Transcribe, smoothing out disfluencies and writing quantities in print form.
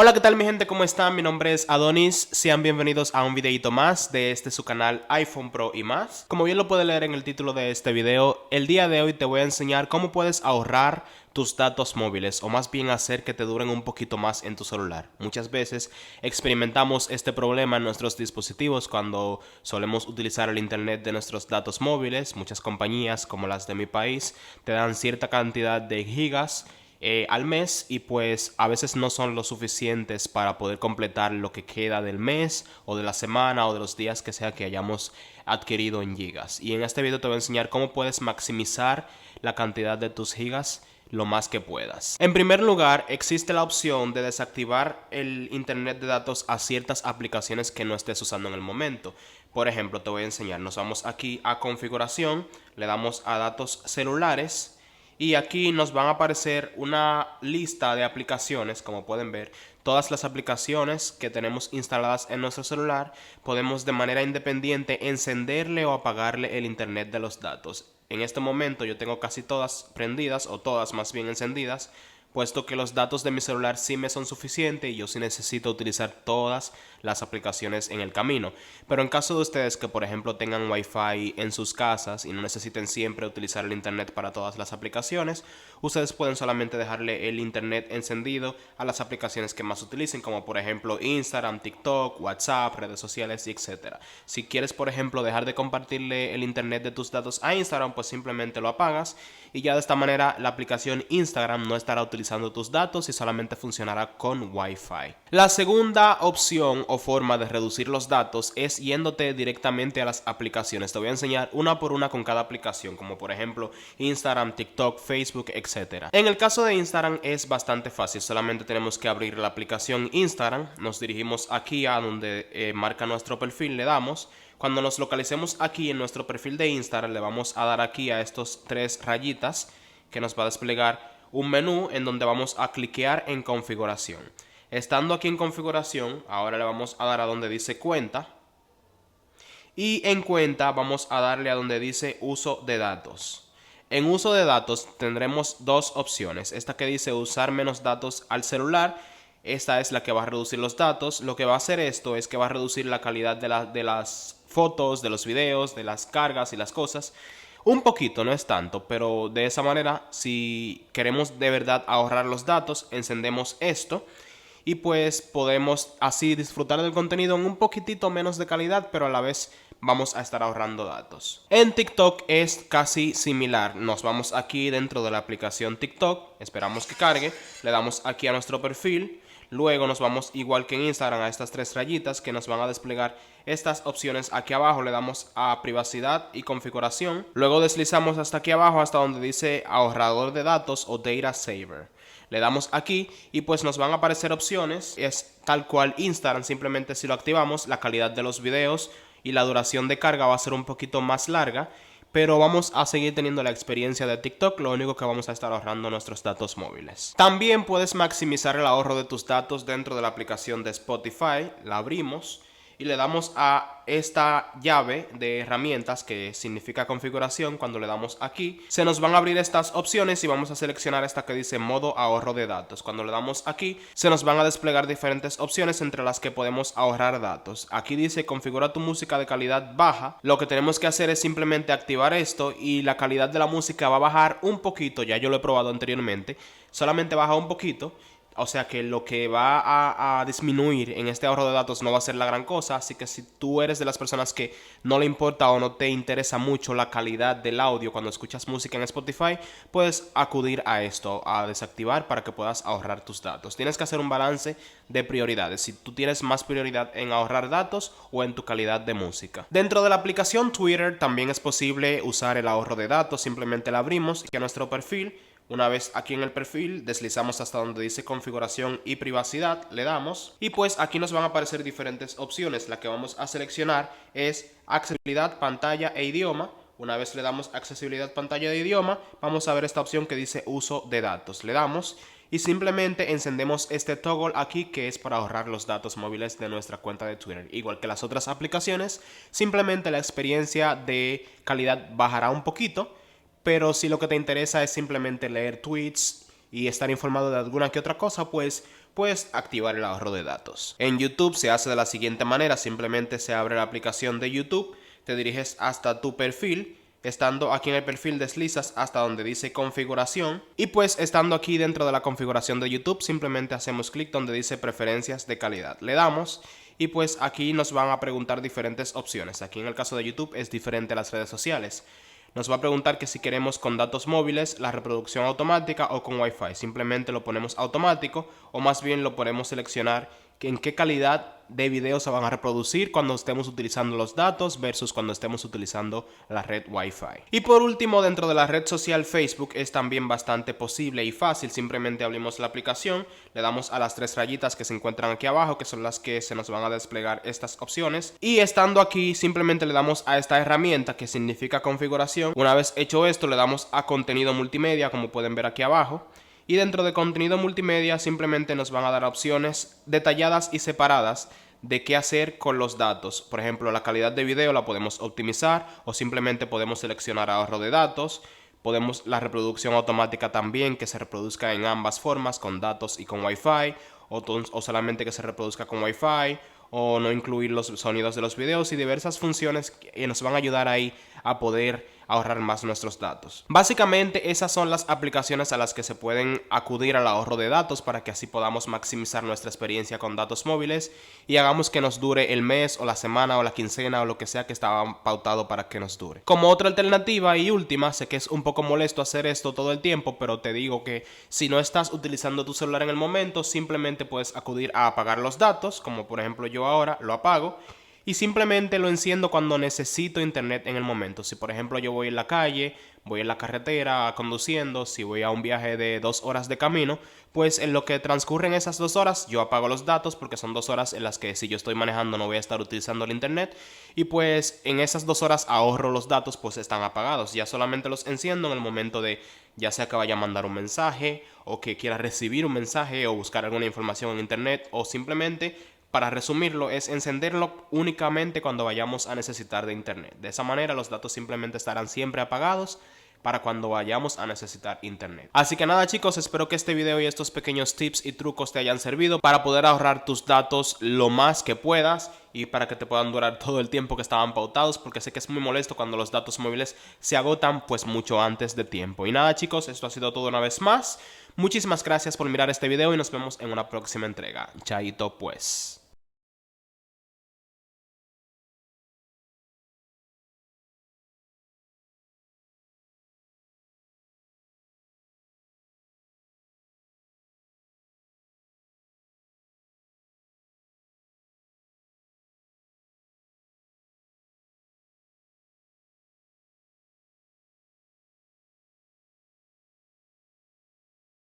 Hola, ¿qué tal mi gente? ¿Cómo están? Mi nombre es Adonis. Sean bienvenidos a un videito más de su canal iPhone Pro y más. Como bien lo puedes leer en el título de este video, el día de hoy te voy a enseñar cómo puedes ahorrar tus datos móviles o más bien hacer que te duren un poquito más en tu celular. Muchas veces experimentamos este problema en nuestros dispositivos cuando solemos utilizar el internet de nuestros datos móviles. Muchas compañías como las de mi país te dan cierta cantidad de gigas al mes y pues a veces no son lo suficientes para poder completar lo que queda del mes o de la semana o de los días que sea que hayamos adquirido en gigas. Y en este video te voy a enseñar cómo puedes maximizar la cantidad de tus gigas lo más que puedas. En primer lugar, existe la opción de desactivar el internet de datos a ciertas aplicaciones que no estés usando en el momento. Por ejemplo, te voy a enseñar. Nos vamos aquí a configuración, le damos a datos celulares y aquí nos van a aparecer una lista de aplicaciones, como pueden ver. Todas las aplicaciones que tenemos instaladas en nuestro celular, podemos de manera independiente encenderle o apagarle el internet de los datos. En este momento yo tengo casi todas prendidas, o todas más bien encendidas, puesto que los datos de mi celular sí me son suficientes y yo sí necesito utilizar todas las aplicaciones en el camino. Pero en caso de ustedes que por ejemplo tengan Wi-Fi en sus casas y no necesiten siempre utilizar el internet para todas las aplicaciones, ustedes pueden solamente dejarle el internet encendido a las aplicaciones que más utilicen, como por ejemplo Instagram, TikTok, WhatsApp, redes sociales y etcétera. Si quieres por ejemplo dejar de compartirle el internet de tus datos a Instagram, pues simplemente lo apagas y ya de esta manera la aplicación Instagram no estará utilizando tus datos y solamente funcionará con Wi-Fi. La segunda opción o forma de reducir los datos es yéndote directamente a las aplicaciones. Te voy a enseñar una por una con cada aplicación, como por ejemplo Instagram, TikTok, Facebook, etc. En el caso de Instagram es bastante fácil, solamente tenemos que abrir la aplicación Instagram, nos dirigimos aquí a donde marca nuestro perfil, le damos. Cuando nos localicemos aquí en nuestro perfil de Instagram, le vamos a dar aquí a estos tres rayitas que nos va a desplegar un menú en donde vamos a cliquear en configuración. Estando aquí en configuración, ahora le vamos a dar a donde dice cuenta. Y en cuenta vamos a darle a donde dice uso de datos. En uso de datos tendremos dos opciones. Esta que dice usar menos datos al celular. Esta es la que va a reducir los datos. Lo que va a hacer esto es que va a reducir la calidad de las fotos, de los videos, de las cargas y las cosas. Un poquito, no es tanto, pero de esa manera, si queremos de verdad ahorrar los datos, encendemos esto y pues podemos así disfrutar del contenido en un poquitito menos de calidad, pero a la vez vamos a estar ahorrando datos. En TikTok es casi similar. Nos vamos aquí dentro de la aplicación TikTok, esperamos que cargue, le damos aquí a nuestro perfil. Luego nos vamos igual que en Instagram a estas tres rayitas que nos van a desplegar estas opciones. Aquí abajo le damos a privacidad y configuración. Luego deslizamos hasta aquí abajo hasta donde dice ahorrador de datos o data saver. Le damos aquí y pues nos van a aparecer opciones. Es tal cual Instagram, simplemente si lo activamos la calidad de los videos y la duración de carga va a ser un poquito más larga. Pero vamos a seguir teniendo la experiencia de TikTok, lo único que vamos a estar ahorrando nuestros datos móviles. También puedes maximizar el ahorro de tus datos dentro de la aplicación de Spotify. La abrimos y le damos a esta llave de herramientas que significa configuración. Cuando le damos aquí, se nos van a abrir estas opciones y vamos a seleccionar esta que dice modo ahorro de datos. Cuando le damos aquí, se nos van a desplegar diferentes opciones entre las que podemos ahorrar datos. Aquí dice configura tu música de calidad baja. Lo que tenemos que hacer es simplemente activar esto y la calidad de la música va a bajar un poquito. Ya yo lo he probado anteriormente, solamente baja un poquito. O sea que lo que va a disminuir en este ahorro de datos no va a ser la gran cosa. Así que si tú eres de las personas que no le importa o no te interesa mucho la calidad del audio cuando escuchas música en Spotify, puedes acudir a esto, a desactivar para que puedas ahorrar tus datos. Tienes que hacer un balance de prioridades. Si tú tienes más prioridad en ahorrar datos o en tu calidad de música. Dentro de la aplicación Twitter también es posible usar el ahorro de datos. Simplemente la abrimos y a nuestro perfil. Una vez aquí en el perfil, deslizamos hasta donde dice configuración y privacidad, le damos y pues aquí nos van a aparecer diferentes opciones. La que vamos a seleccionar es accesibilidad, pantalla e idioma. Una vez le damos accesibilidad, pantalla de idioma, vamos a ver esta opción que dice uso de datos. Le damos y simplemente encendemos este toggle aquí que es para ahorrar los datos móviles de nuestra cuenta de Twitter. Igual que las otras aplicaciones, simplemente la experiencia de calidad bajará un poquito. Pero si lo que te interesa es simplemente leer tweets y estar informado de alguna que otra cosa, pues pues activar el ahorro de datos. En YouTube se hace de la siguiente manera, simplemente se abre la aplicación de YouTube, te diriges hasta tu perfil. Estando aquí en el perfil deslizas hasta donde dice configuración y pues estando aquí dentro de la configuración de YouTube simplemente hacemos clic donde dice preferencias de calidad. Le damos y pues aquí nos van a preguntar diferentes opciones. Aquí en el caso de YouTube es diferente a las redes sociales. Nos va a preguntar que si queremos con datos móviles, la reproducción automática o con Wi-Fi. Simplemente lo ponemos automático o más bien lo podemos seleccionar en qué calidad de video se van a reproducir cuando estemos utilizando los datos versus cuando estemos utilizando la red Wi-Fi. Y por último, dentro de la red social Facebook es también bastante posible y fácil. Simplemente abrimos la aplicación, le damos a las 3 rayitas que se encuentran aquí abajo, que son las que se nos van a desplegar estas opciones. Y estando aquí, simplemente le damos a esta herramienta que significa configuración. Una vez hecho esto, le damos a contenido multimedia, como pueden ver aquí abajo. Y dentro de contenido multimedia simplemente nos van a dar opciones detalladas y separadas de qué hacer con los datos. Por ejemplo, la calidad de video la podemos optimizar o simplemente podemos seleccionar ahorro de datos. Podemos la reproducción automática también, que se reproduzca en ambas formas, con datos y con Wi-Fi, o solamente que se reproduzca con Wi-Fi, o no incluir los sonidos de los videos y diversas funciones que nos van a ayudar ahí a poder ahorrar más nuestros datos. Básicamente esas son las aplicaciones a las que se pueden acudir al ahorro de datos para que así podamos maximizar nuestra experiencia con datos móviles y hagamos que nos dure el mes o la semana o la quincena o lo que sea que estaba pautado para que nos dure. Como otra alternativa y última, sé que es un poco molesto hacer esto todo el tiempo, pero te digo que si no estás utilizando tu celular en el momento, simplemente puedes acudir a apagar los datos, como por ejemplo yo ahora lo apago. Y simplemente lo enciendo cuando necesito internet en el momento. Si por ejemplo yo voy en la calle, voy en la carretera conduciendo, si voy a un viaje de 2 horas de camino, pues en lo que transcurren esas 2 horas yo apago los datos porque son 2 horas en las que si yo estoy manejando no voy a estar utilizando el internet. Y pues en esas 2 horas ahorro los datos, pues están apagados. Ya solamente los enciendo en el momento de ya sea que vaya a mandar un mensaje o que quiera recibir un mensaje o buscar alguna información en internet o simplemente... Para resumirlo, es encenderlo únicamente cuando vayamos a necesitar de internet. De esa manera los datos simplemente estarán siempre apagados para cuando vayamos a necesitar internet. Así que nada chicos, espero que este video y estos pequeños tips y trucos te hayan servido para poder ahorrar tus datos lo más que puedas y para que te puedan durar todo el tiempo que estaban pautados, porque sé que es muy molesto cuando los datos móviles se agotan pues mucho antes de tiempo. Y nada chicos, esto ha sido todo una vez más. Muchísimas gracias por mirar este video y nos vemos en una próxima entrega. Chaito pues.